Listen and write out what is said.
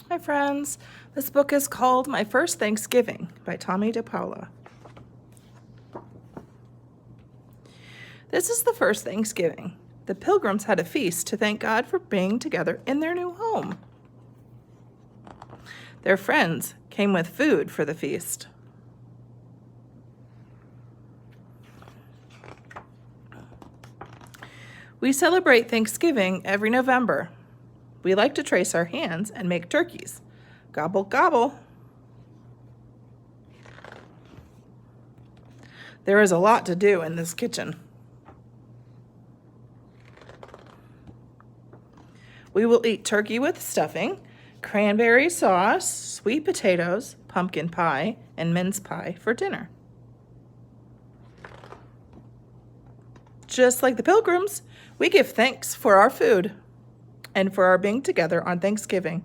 Hi friends, this book is called My First Thanksgiving by Tomie dePaola. This is the first Thanksgiving. The Pilgrims had a feast to thank God for being together in their new home. Their friends came with food for the feast. We celebrate Thanksgiving every November. We like to trace our hands and make turkeys. Gobble, gobble. There is a lot to do in this kitchen. We will eat turkey with stuffing, cranberry sauce, sweet potatoes, pumpkin pie, and mince pie for dinner. Just like the Pilgrims, we give thanks for our food and for our being together on Thanksgiving.